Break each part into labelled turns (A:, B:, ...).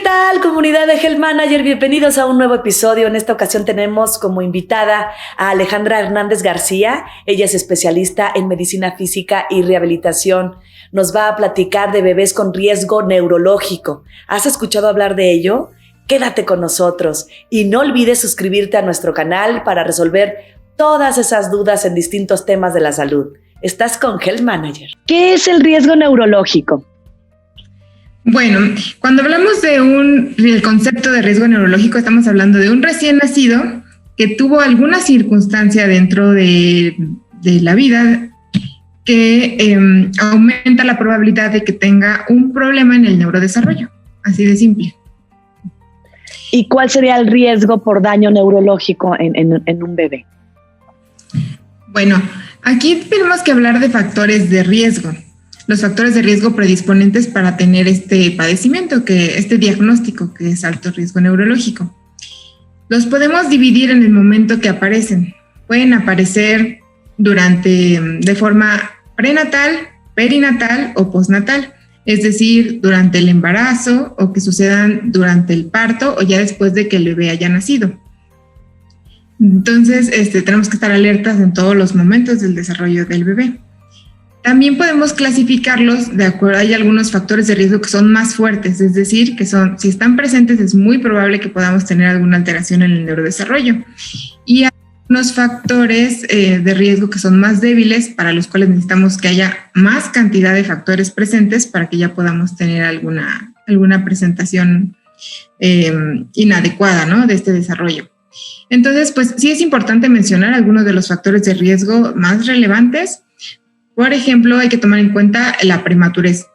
A: tal, comunidad de Health Manager? Bienvenidos a un nuevo episodio. En esta ocasión tenemos como invitada a Alejandra Hernández García. Ella es especialista en medicina física y rehabilitación. Nos va a platicar de bebés con riesgo neurológico. ¿Has escuchado hablar de ello? Quédate con nosotros y no olvides suscribirte a nuestro canal para resolver todas esas dudas en distintos temas de la salud. Estás con Health Manager.
B: ¿Qué es el riesgo neurológico?
C: Bueno, cuando hablamos del concepto de riesgo neurológico, estamos hablando de un recién nacido que tuvo alguna circunstancia dentro de la vida que aumenta la probabilidad de que tenga un problema en el neurodesarrollo, así de simple.
B: ¿Y cuál sería el riesgo por daño neurológico en un bebé?
C: Bueno, aquí tenemos que hablar de factores de riesgo. Los factores de riesgo predisponentes para tener este padecimiento, este diagnóstico que es alto riesgo neurológico. Los podemos dividir en el momento que aparecen. Pueden aparecer de forma prenatal, perinatal o postnatal, es decir, durante el embarazo o que sucedan durante el parto o ya después de que el bebé haya nacido. Entonces, tenemos que estar alertas en todos los momentos del desarrollo del bebé. También podemos clasificarlos de acuerdo, hay algunos factores de riesgo que son más fuertes, es decir, si están presentes es muy probable que podamos tener alguna alteración en el neurodesarrollo. Y hay algunos factores de riesgo que son más débiles, para los cuales necesitamos que haya más cantidad de factores presentes para que ya podamos tener alguna presentación inadecuada, ¿no?, de este desarrollo. Entonces, pues sí es importante mencionar algunos de los factores de riesgo más relevantes. Por ejemplo, hay que tomar en cuenta la prematurez.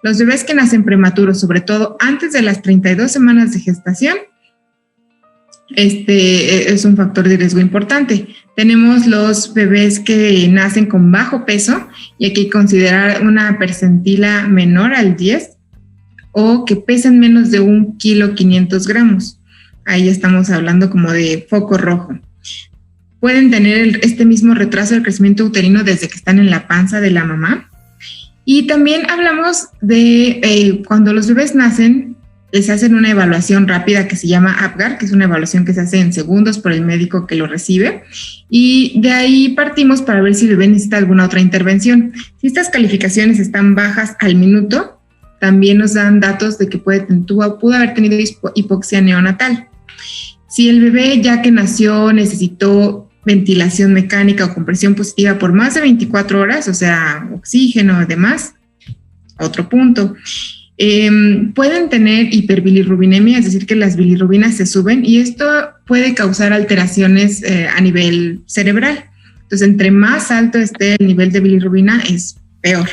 C: Los bebés que nacen prematuros, sobre todo antes de las 32 semanas de gestación, es un factor de riesgo importante. Tenemos los bebés que nacen con bajo peso y hay que considerar una percentila menor al 10 o que pesan menos de 1,5 kg. Ahí estamos hablando como de foco rojo. Pueden tener este mismo retraso del crecimiento uterino desde que están en la panza de la mamá. Y también hablamos de cuando los bebés nacen, les hacen una evaluación rápida que se llama APGAR, que es una evaluación que se hace en segundos por el médico que lo recibe. Y de ahí partimos para ver si el bebé necesita alguna otra intervención. Si estas calificaciones están bajas al minuto, también nos dan datos de que pudo haber tenido hipoxia neonatal. Si el bebé ya que nació necesitó ventilación mecánica o compresión positiva por más de 24 horas, o sea, oxígeno y demás, otro punto. Pueden tener hiperbilirrubinemia, es decir, que las bilirrubinas se suben y esto puede causar alteraciones a nivel cerebral. Entonces, entre más alto esté el nivel de bilirrubina, es peor.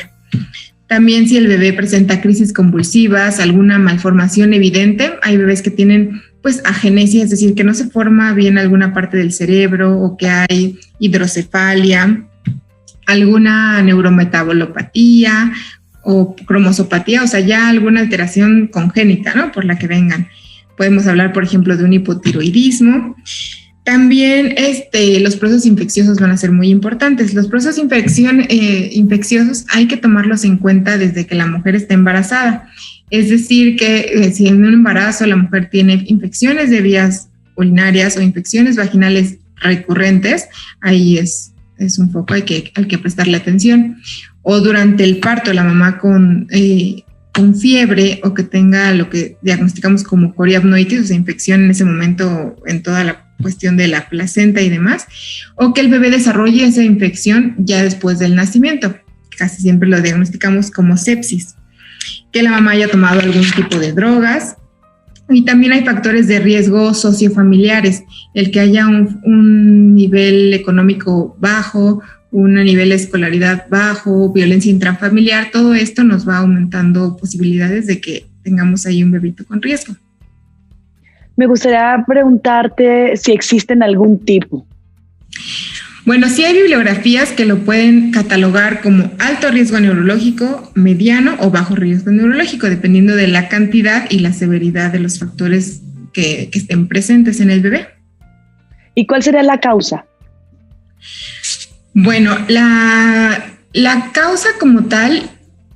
C: También si el bebé presenta crisis convulsivas, alguna malformación evidente, hay bebés que tienen agenesia, es decir, que no se forma bien alguna parte del cerebro o que hay hidrocefalia, alguna neurometabolopatía o cromosopatía, o sea, ya alguna alteración congénita, ¿no?, por la que vengan. Podemos hablar, por ejemplo, de un hipotiroidismo. También los procesos infecciosos van a ser muy importantes. Los procesos infecciosos hay que tomarlos en cuenta desde que la mujer está embarazada. Es decir, que si en un embarazo la mujer tiene infecciones de vías urinarias o infecciones vaginales recurrentes, ahí es un foco al que prestarle atención. O durante el parto, la mamá con fiebre o que tenga lo que diagnosticamos como coriamnoitis, o sea, infección en ese momento en toda la cuestión de la placenta y demás, o que el bebé desarrolle esa infección ya después del nacimiento. Casi siempre lo diagnosticamos como sepsis. Que la mamá haya tomado algún tipo de drogas. Y también hay factores de riesgo sociofamiliares, el que haya un nivel económico bajo, un nivel de escolaridad bajo, violencia intrafamiliar, todo esto nos va aumentando posibilidades de que tengamos ahí un bebito con riesgo.
B: Me gustaría preguntarte si existen algún tipo.
C: Bueno, sí hay bibliografías que lo pueden catalogar como alto riesgo neurológico, mediano o bajo riesgo neurológico, dependiendo de la cantidad y la severidad de los factores que estén presentes en el bebé.
B: ¿Y cuál sería la causa?
C: Bueno, la causa como tal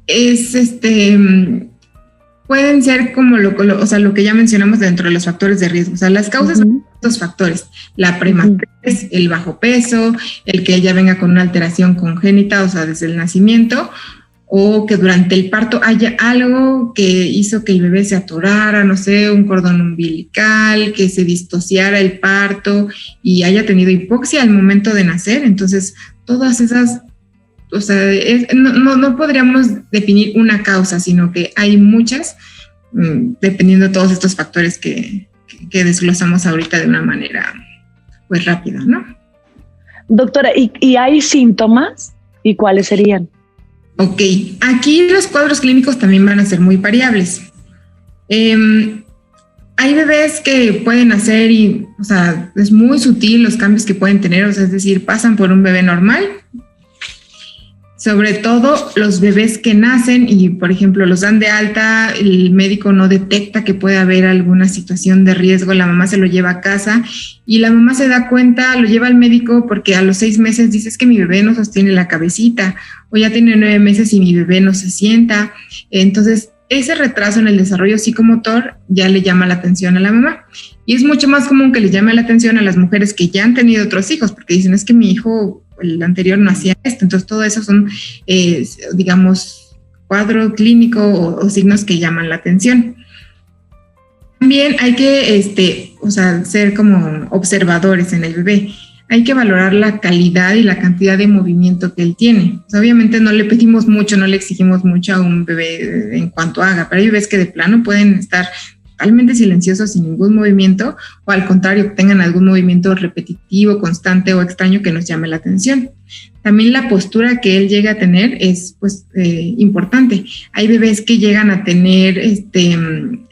C: es pueden ser como o sea, lo que ya mencionamos dentro de los factores de riesgo. O sea, las causas son estos factores: la prematuriz, el bajo peso, el que ella venga con una alteración congénita, o sea, desde el nacimiento, o que durante el parto haya algo que hizo que el bebé se atorara, no sé, un cordón umbilical, que se distociara el parto y haya tenido hipoxia al momento de nacer. Entonces, todas esas, o sea, no podríamos definir una causa, sino que hay muchas, dependiendo de todos estos factores que desglosamos ahorita de una manera, pues, rápida, ¿no?
B: Doctora, ¿y hay síntomas? ¿Y cuáles serían?
C: Ok, aquí los cuadros clínicos también van a ser muy variables. Hay bebés que pueden hacer y, o sea, es muy sutil los cambios que pueden tener, o sea, es decir, pasan por un bebé normal. Sobre todo los bebés que nacen y, por ejemplo, los dan de alta, el médico no detecta que puede haber alguna situación de riesgo, la mamá se lo lleva a casa y la mamá se da cuenta, lo lleva al médico porque a los 6 meses dice: es que mi bebé no sostiene la cabecita, o ya tiene 9 meses y mi bebé no se sienta. Entonces, ese retraso en el desarrollo psicomotor ya le llama la atención a la mamá. Y es mucho más común que le llame la atención a las mujeres que ya han tenido otros hijos, porque dicen: es que mi hijo, el anterior, no hacía esto. Entonces, todo eso son, digamos, cuadro clínico o signos que llaman la atención. También hay que, o sea, ser como observadores en el bebé. Hay que valorar la calidad y la cantidad de movimiento que él tiene. O sea, obviamente no le pedimos mucho, no le exigimos mucho a un bebé en cuanto haga, pero hay bebés que de plano pueden estar totalmente silenciosos sin ningún movimiento, o al contrario, tengan algún movimiento repetitivo, constante o extraño que nos llame la atención. También la postura que él llega a tener es, pues, importante. Hay bebés que llegan a tener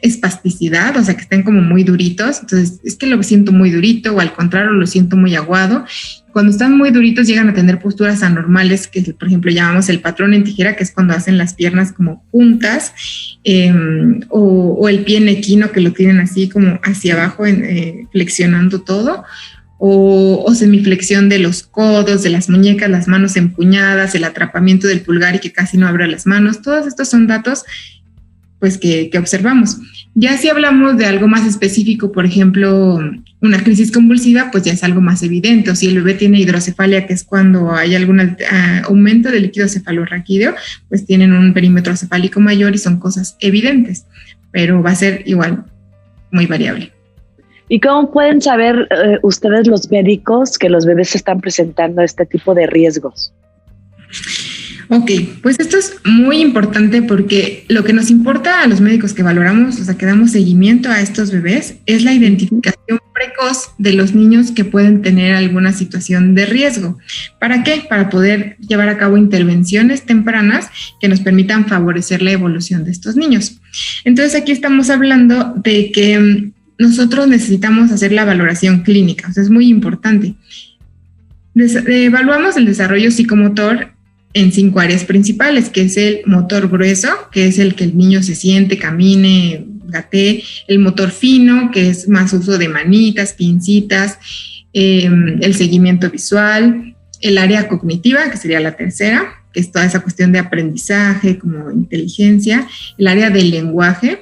C: espasticidad, o sea, que estén como muy duritos. Entonces, es que lo siento muy durito, o al contrario, lo siento muy aguado. Cuando están muy duritos llegan a tener posturas anormales, que por ejemplo llamamos el patrón en tijera, que es cuando hacen las piernas como juntas, o el pie en equino, que lo tienen así como hacia abajo, flexionando todo, o semiflexión de los codos, de las muñecas, las manos empuñadas, el atrapamiento del pulgar y que casi no abre las manos. Todos estos son datos, pues, que observamos. Ya si hablamos de algo más específico, por ejemplo, una crisis convulsiva, pues ya es algo más evidente. O si el bebé tiene hidrocefalia, que es cuando hay algún aumento del líquido cefalorraquídeo, pues tienen un perímetro cefálico mayor y son cosas evidentes, pero va a ser igual muy variable.
B: ¿Y cómo pueden saber ustedes, los médicos, que los bebés están presentando este tipo de riesgos?
C: Ok, pues esto es muy importante porque lo que nos importa a los médicos que valoramos, o sea, que damos seguimiento a estos bebés, es la identificación precoz de los niños que pueden tener alguna situación de riesgo. ¿Para qué? Para poder llevar a cabo intervenciones tempranas que nos permitan favorecer la evolución de estos niños. Entonces, aquí estamos hablando de que nosotros necesitamos hacer la valoración clínica, o sea, es muy importante. Evaluamos el desarrollo psicomotor en 5 áreas principales, que es el motor grueso, que es el que el niño se siente, camine, gatee; el motor fino, que es más uso de manitas, pincitas; el seguimiento visual; el área cognitiva, que sería la tercera, que es toda esa cuestión de aprendizaje, como inteligencia; el área del lenguaje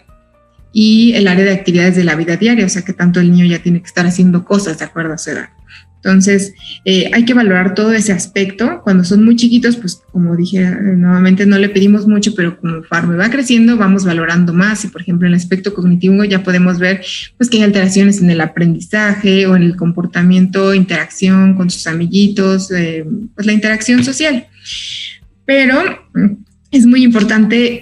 C: y el área de actividades de la vida diaria, o sea, que tanto el niño ya tiene que estar haciendo cosas de acuerdo a su edad. Entonces, hay que valorar todo ese aspecto. Cuando son muy chiquitos, pues, como dije, nuevamente no le pedimos mucho, pero conforme va creciendo, vamos valorando más. Y, por ejemplo, en el aspecto cognitivo ya podemos ver, pues, que hay alteraciones en el aprendizaje o en el comportamiento, interacción con sus amiguitos, pues, la interacción social. Pero es muy importante,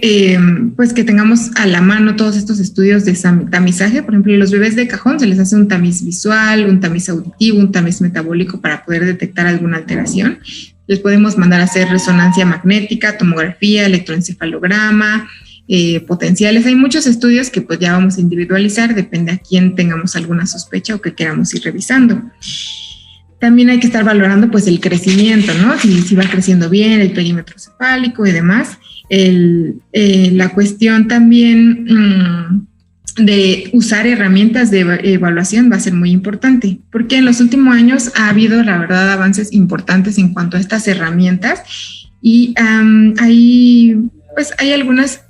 C: pues, que tengamos a la mano todos estos estudios de tamizaje. Por ejemplo, los bebés de cajón se les hace un tamiz visual, un tamiz auditivo, un tamiz metabólico para poder detectar alguna alteración. Les podemos mandar a hacer resonancia magnética, tomografía, electroencefalograma, potenciales. Hay muchos estudios que, pues, ya vamos a individualizar, depende a quién tengamos alguna sospecha o que queramos ir revisando. También hay que estar valorando, pues, el crecimiento, ¿no? Si va creciendo bien el perímetro cefálico y demás. La cuestión también de usar herramientas de evaluación va a ser muy importante, porque en los últimos años ha habido, la verdad, avances importantes en cuanto a estas herramientas y hay algunas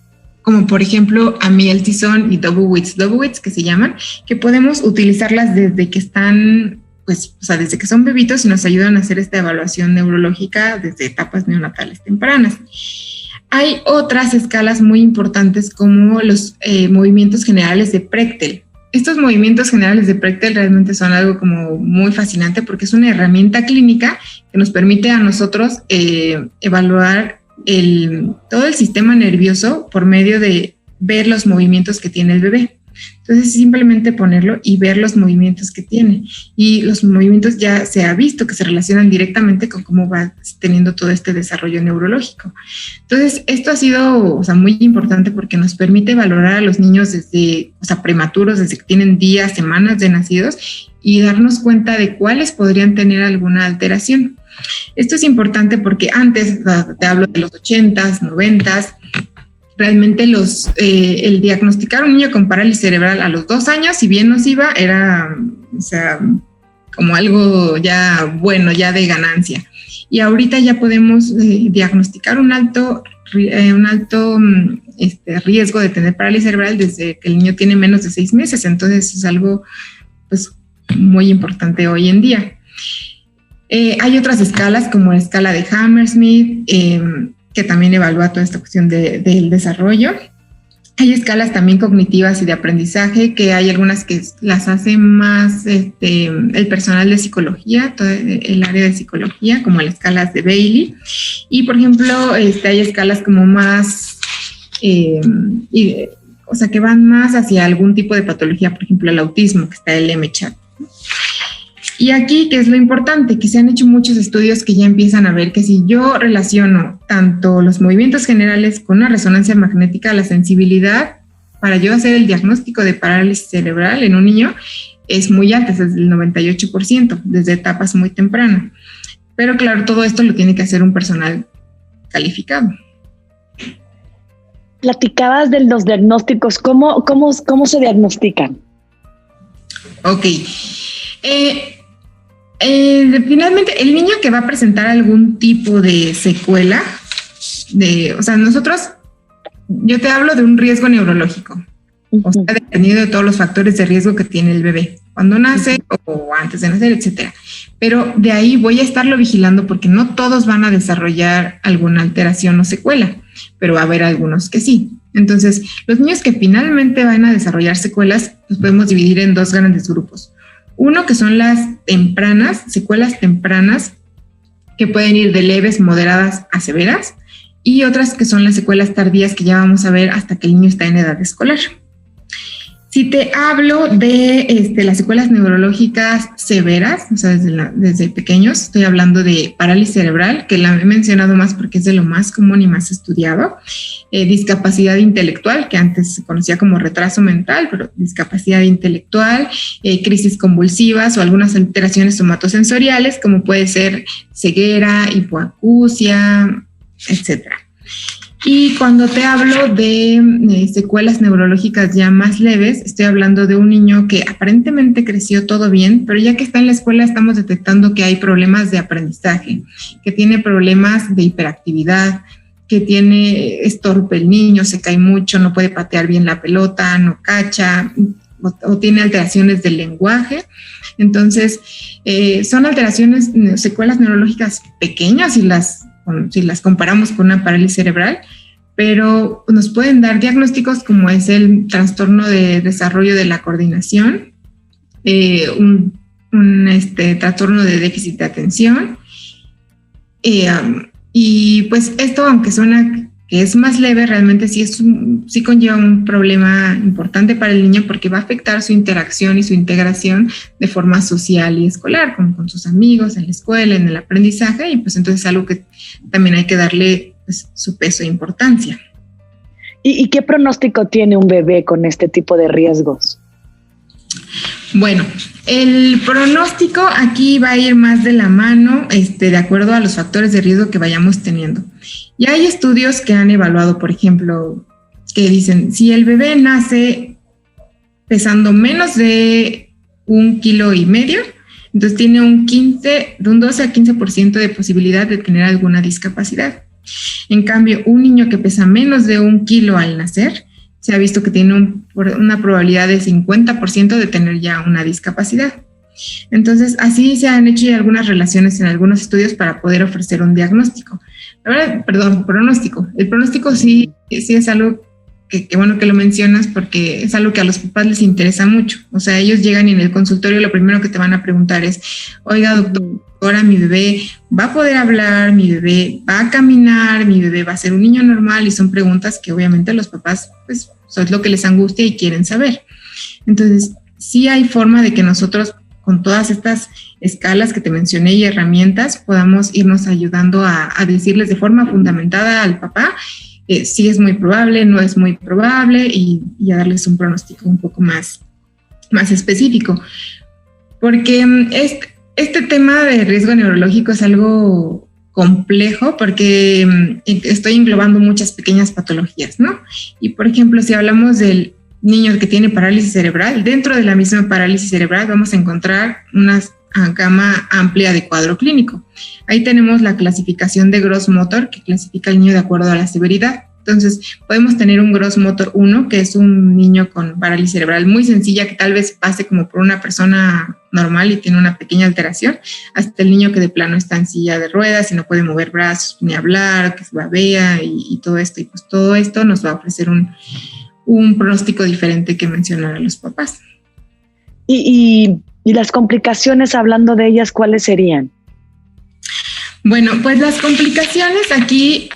C: como por ejemplo amieltizón y Dobowitz, que se llaman, que podemos utilizarlas desde que están, pues, o sea, desde que son bebitos y nos ayudan a hacer esta evaluación neurológica desde etapas neonatales tempranas. Hay otras escalas muy importantes como los movimientos generales de Prechtel. Estos movimientos generales de Prechtel realmente son algo como muy fascinante porque es una herramienta clínica que nos permite a nosotros evaluar todo el sistema nervioso por medio de ver los movimientos que tiene el bebé. Entonces, simplemente ponerlo y ver los movimientos que tiene. Y los movimientos ya se ha visto que se relacionan directamente con cómo va teniendo todo este desarrollo neurológico. Entonces, esto ha sido, o sea, muy importante porque nos permite valorar a los niños desde, o sea, prematuros, desde que tienen días, semanas de nacidos y darnos cuenta de cuáles podrían tener alguna alteración. Esto es importante porque antes, te hablo de los 80s, 90s, realmente el diagnosticar a un niño con parálisis cerebral a los 2 años, si bien nos iba, era, o sea, como algo ya bueno, ya de ganancia. Y ahorita ya podemos diagnosticar un alto riesgo de tener parálisis cerebral desde que el niño tiene menos de 6 meses. Entonces es algo, pues, muy importante hoy en día. Hay otras escalas como la escala de Hammersmith, que también evalúa toda esta cuestión del desarrollo. Hay escalas también cognitivas y de aprendizaje, que hay algunas que las hace más el personal de psicología, todo el área de psicología, como las escalas de Bailey. Y, por ejemplo, hay escalas como más, o sea, que van más hacia algún tipo de patología, por ejemplo, el autismo, que está el M-Chat. Y aquí, ¿qué es lo importante? Que se han hecho muchos estudios que ya empiezan a ver que si yo relaciono tanto los movimientos generales con una resonancia magnética, la sensibilidad para yo hacer el diagnóstico de parálisis cerebral en un niño es muy alta, es del 98%, desde etapas muy tempranas. Pero claro, todo esto lo tiene que hacer un personal calificado.
B: Platicabas de los diagnósticos, ¿cómo se diagnostican?
C: Ok. Finalmente, el niño que va a presentar algún tipo de secuela, o sea, yo te hablo de un riesgo neurológico, o sea, dependiendo de todos los factores de riesgo que tiene el bebé, cuando nace o antes de nacer, etcétera. Pero de ahí voy a estarlo vigilando porque no todos van a desarrollar alguna alteración o secuela, pero va a haber algunos que sí. Entonces, los niños que finalmente van a desarrollar secuelas, los podemos dividir en 2 grandes grupos. Uno que son las tempranas, secuelas tempranas, que pueden ir de leves, moderadas a severas, y otras que son las secuelas tardías que ya vamos a ver hasta que el niño está en edad escolar. Si te hablo de las secuelas neurológicas severas, o sea, desde pequeños, estoy hablando de parálisis cerebral, que la he mencionado más porque es de lo más común y más estudiado, discapacidad intelectual, que antes se conocía como retraso mental, pero discapacidad intelectual, crisis convulsivas o algunas alteraciones somatosensoriales, como puede ser ceguera, hipoacusia, etcétera. Y cuando te hablo de secuelas neurológicas ya más leves, estoy hablando de un niño que aparentemente creció todo bien, pero ya que está en la escuela estamos detectando que hay problemas de aprendizaje, que tiene problemas de hiperactividad, que es torpe el niño, se cae mucho, no puede patear bien la pelota, no cacha, o tiene alteraciones del lenguaje. Entonces, son alteraciones, secuelas neurológicas pequeñas si las comparamos con una parálisis cerebral, pero nos pueden dar diagnósticos como es el trastorno de desarrollo de la coordinación, un trastorno de déficit de atención, y pues esto, aunque suena que es más leve, realmente sí conlleva un problema importante para el niño porque va a afectar su interacción y su integración de forma social y escolar, como con sus amigos, en la escuela, en el aprendizaje, y pues entonces es algo que también hay que darle, pues, su peso e importancia.
B: ¿Y qué pronóstico tiene un bebé con este tipo de riesgos?
C: Bueno, el pronóstico aquí va a ir más de la mano, de acuerdo a los factores de riesgo que vayamos teniendo. Y hay estudios que han evaluado, por ejemplo, que dicen, si el bebé nace pesando menos de 1,5 kilos, entonces tiene de un 12 a 15% de posibilidad de tener alguna discapacidad. En cambio, un niño que pesa menos de 1 kilo al nacer, se ha visto que tiene una probabilidad de 50% de tener ya una discapacidad. Entonces, así se han hecho ya algunas relaciones en algunos estudios para poder ofrecer un diagnóstico. Pronóstico. El pronóstico sí es algo que bueno que lo mencionas, porque es algo que a los papás les interesa mucho. O sea, ellos llegan y en el consultorio lo primero que te van a preguntar es, oiga, doctora, mi bebé va a poder hablar, mi bebé va a caminar, mi bebé va a ser un niño normal, y son preguntas que obviamente los papás, pues, eso es lo que les angustia y quieren saber. Entonces, sí hay forma de que nosotros, con todas estas escalas que te mencioné y herramientas, podamos irnos ayudando a decirles de forma fundamentada al papá si es muy probable, no es muy probable, y a darles un pronóstico un poco más específico. Porque este tema de riesgo neurológico es algo complejo, porque estoy englobando muchas pequeñas patologías, ¿no? Y, por ejemplo, si hablamos del niño que tiene parálisis cerebral, dentro de la misma parálisis cerebral vamos a encontrar una gama amplia de cuadro clínico. Ahí tenemos la clasificación de Gross Motor, que clasifica al niño de acuerdo a la severidad. Entonces, podemos tener un Gross Motor 1, que es un niño con parálisis cerebral muy sencilla, que tal vez pase como por una persona normal y tiene una pequeña alteración, hasta el niño que de plano está en silla de ruedas y no puede mover brazos ni hablar, que se babea y todo esto. Y pues todo esto nos va a ofrecer un pronóstico diferente que mencionar a los papás.
B: Y las complicaciones, hablando de ellas, ¿cuáles serían?
C: Bueno, pues las complicaciones aquí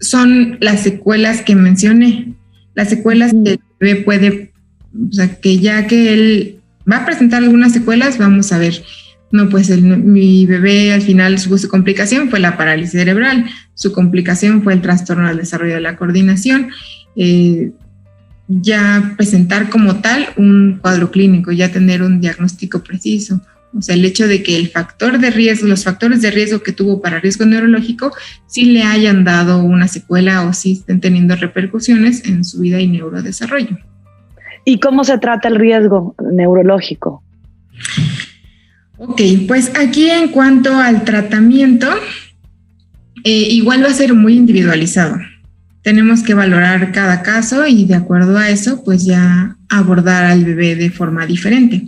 C: son las secuelas que mencioné. Las secuelas que el bebé puede, o sea, que ya que él va a presentar algunas secuelas, vamos a ver, no, pues mi bebé al final su complicación fue la parálisis cerebral, su complicación fue el trastorno del desarrollo de la coordinación, ya presentar como tal un cuadro clínico, ya tener un diagnóstico preciso. O sea, el hecho de que los factores de riesgo que tuvo para riesgo neurológico sí le hayan dado una secuela o sí estén teniendo repercusiones en su vida y neurodesarrollo.
B: ¿Y cómo se trata el riesgo neurológico?
C: Ok, pues aquí en cuanto al tratamiento, igual va a ser muy individualizado. Tenemos que valorar cada caso y de acuerdo a eso, pues ya abordar al bebé de forma diferente.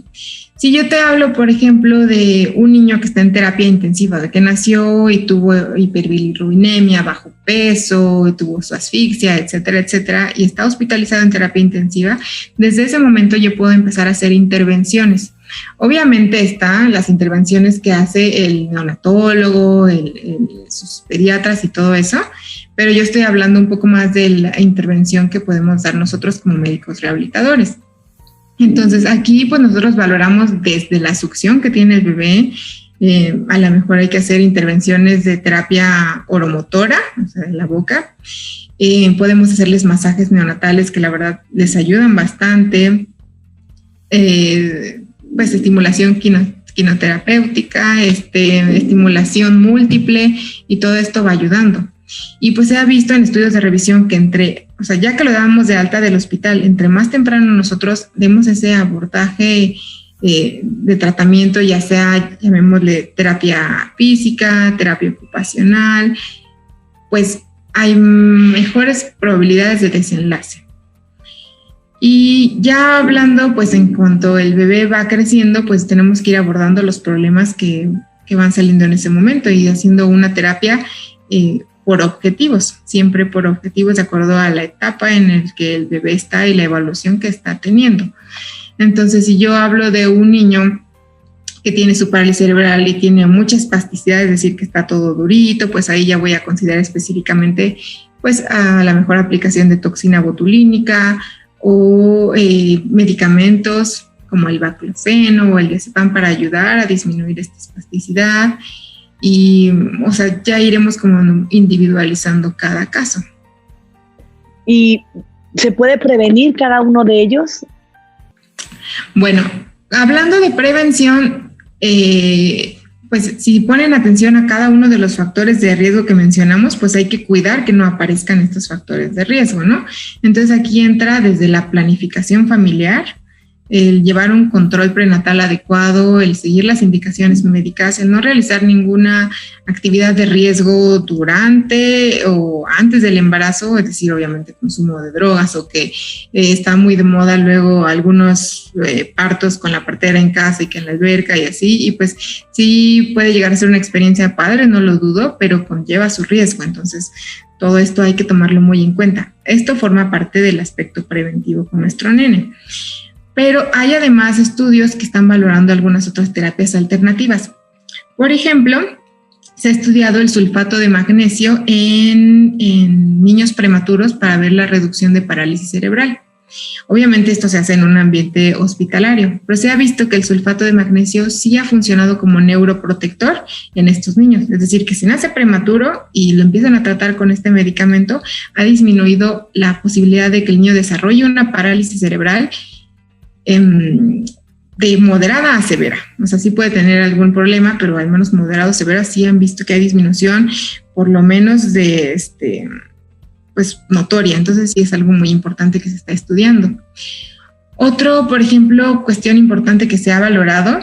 C: Si yo te hablo, por ejemplo, de un niño que está en terapia intensiva, de que nació y tuvo hiperbilirubinemia, bajo peso, y tuvo su asfixia, etcétera, etcétera, y está hospitalizado en terapia intensiva, desde ese momento yo puedo empezar a hacer intervenciones. Obviamente están las intervenciones que hace el neonatólogo, sus pediatras y todo eso, pero yo estoy hablando un poco más de la intervención que podemos dar nosotros como médicos rehabilitadores. Entonces aquí pues nosotros valoramos desde la succión que tiene el bebé, a lo mejor hay que hacer intervenciones de terapia oromotora, o sea, de la boca. Podemos hacerles masajes neonatales que la verdad les ayudan bastante. Pues estimulación quinoterapéutica, estimulación múltiple, y todo esto va ayudando. Y pues se ha visto en estudios de revisión que ya que lo damos de alta del hospital, entre más temprano nosotros demos ese abordaje de tratamiento, ya sea, llamémosle terapia física, terapia ocupacional, pues hay mejores probabilidades de desenlace. Y ya hablando, pues en cuanto el bebé va creciendo, pues tenemos que ir abordando los problemas que van saliendo en ese momento y haciendo una terapia por objetivos, siempre por objetivos de acuerdo a la etapa en la que el bebé está y la evaluación que está teniendo. Entonces, si yo hablo de un niño que tiene su parálisis cerebral y tiene mucha espasticidad, es decir, que está todo durito, pues ahí ya voy a considerar específicamente pues a la mejor aplicación de toxina botulínica o medicamentos como el baclofeno o el diazepam para ayudar a disminuir esta espasticidad. Y, o sea, ya iremos como individualizando cada caso.
B: ¿Y se puede prevenir cada uno de ellos?
C: Bueno, hablando de prevención, pues si ponen atención a cada uno de los factores de riesgo que mencionamos, pues hay que cuidar que no aparezcan estos factores de riesgo, ¿no? Entonces aquí entra desde la planificación familiar, el llevar un control prenatal adecuado, el seguir las indicaciones médicas, el no realizar ninguna actividad de riesgo durante o antes del embarazo, es decir, obviamente consumo de drogas o que está muy de moda luego algunos partos con la partera en casa y que en la alberca y así, y pues sí puede llegar a ser una experiencia padre, no lo dudo, pero conlleva su riesgo, entonces todo esto hay que tomarlo muy en cuenta. Esto forma parte del aspecto preventivo con nuestro nene. Pero hay además estudios que están valorando algunas otras terapias alternativas. Por ejemplo, se ha estudiado el sulfato de magnesio en niños prematuros para ver la reducción de parálisis cerebral. Obviamente esto se hace en un ambiente hospitalario, pero se ha visto que el sulfato de magnesio sí ha funcionado como neuroprotector en estos niños. Es decir, que si nace prematuro y lo empiezan a tratar con este medicamento, ha disminuido la posibilidad de que el niño desarrolle una parálisis cerebral de moderada a severa. O sea, sí puede tener algún problema, pero al menos moderado a severa sí han visto que hay disminución, por lo menos de pues notoria. Entonces sí es algo muy importante que se está estudiando. Otro, por ejemplo, cuestión importante que se ha valorado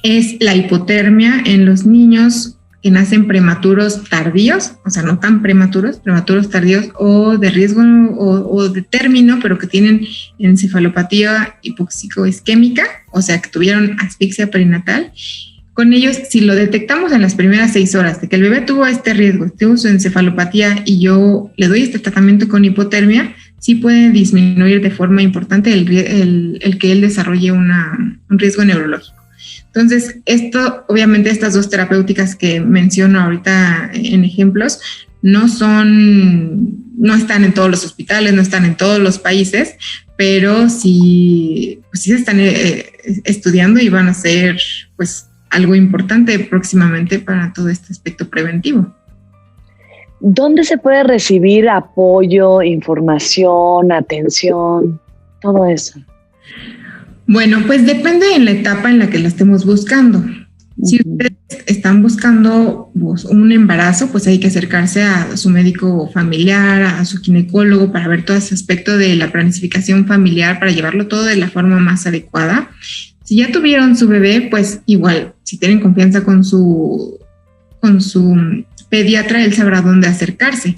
C: es la hipotermia en los niños que nacen prematuros tardíos, o sea, no tan prematuros tardíos o de riesgo o de término, pero que tienen encefalopatía hipóxico-isquémica, o sea, que tuvieron asfixia perinatal. Con ellos, si lo detectamos en las primeras 6 horas de que el bebé tuvo este riesgo, tuvo su encefalopatía y yo le doy este tratamiento con hipotermia, sí puede disminuir de forma importante el que él desarrolle un riesgo neurológico. Entonces, obviamente estas dos terapéuticas que menciono ahorita en ejemplos no están en todos los hospitales, no están en todos los países, pero sí se están estudiando y van a ser pues algo importante próximamente para todo este aspecto preventivo.
B: ¿Dónde se puede recibir apoyo, información, atención, todo eso?
C: Bueno, pues depende en la etapa en la que la estemos buscando. Si ustedes están buscando un embarazo, pues hay que acercarse a su médico familiar, a su ginecólogo para ver todo ese aspecto de la planificación familiar, para llevarlo todo de la forma más adecuada. Si ya tuvieron su bebé, pues igual, si tienen confianza con su pediatra, él sabrá dónde acercarse.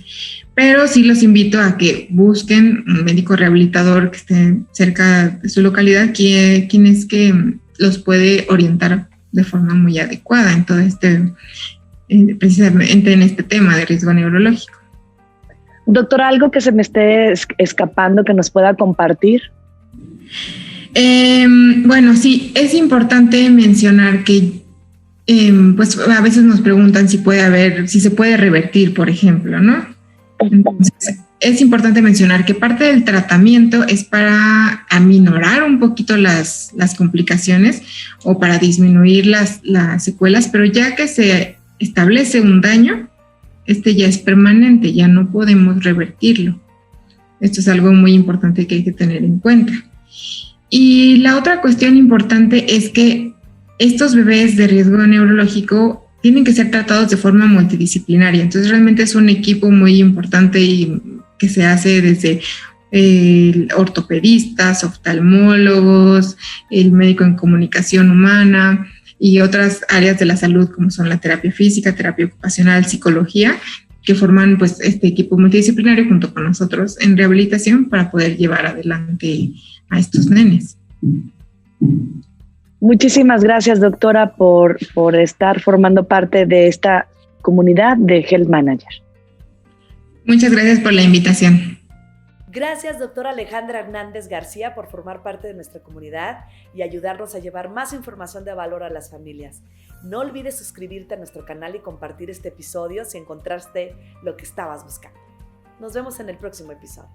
C: Pero sí los invito a que busquen un médico rehabilitador que esté cerca de su localidad, quien es que los puede orientar de forma muy adecuada en todo precisamente en este tema de riesgo neurológico.
B: Doctora, ¿algo que se me esté escapando que nos pueda compartir?
C: Bueno, sí, es importante mencionar que pues a veces nos preguntan si se puede revertir, por ejemplo, ¿no? Entonces, es importante mencionar que parte del tratamiento es para aminorar un poquito las complicaciones o para disminuir las secuelas, pero ya que se establece un daño, ya es permanente, ya no podemos revertirlo. Esto es algo muy importante que hay que tener en cuenta. Y la otra cuestión importante es que estos bebés de riesgo neurológico tienen que ser tratados de forma multidisciplinaria. Entonces realmente es un equipo muy importante y que se hace desde ortopedistas, oftalmólogos, el médico en comunicación humana y otras áreas de la salud como son la terapia física, terapia ocupacional, psicología, que forman pues este equipo multidisciplinario junto con nosotros en rehabilitación para poder llevar adelante a estos nenes.
B: Muchísimas gracias, doctora, por estar formando parte de esta comunidad de Health Manager.
C: Muchas gracias por la invitación.
A: Gracias, doctora Alejandra Hernández García, por formar parte de nuestra comunidad y ayudarnos a llevar más información de valor a las familias. No olvides suscribirte a nuestro canal y compartir este episodio si encontraste lo que estabas buscando. Nos vemos en el próximo episodio.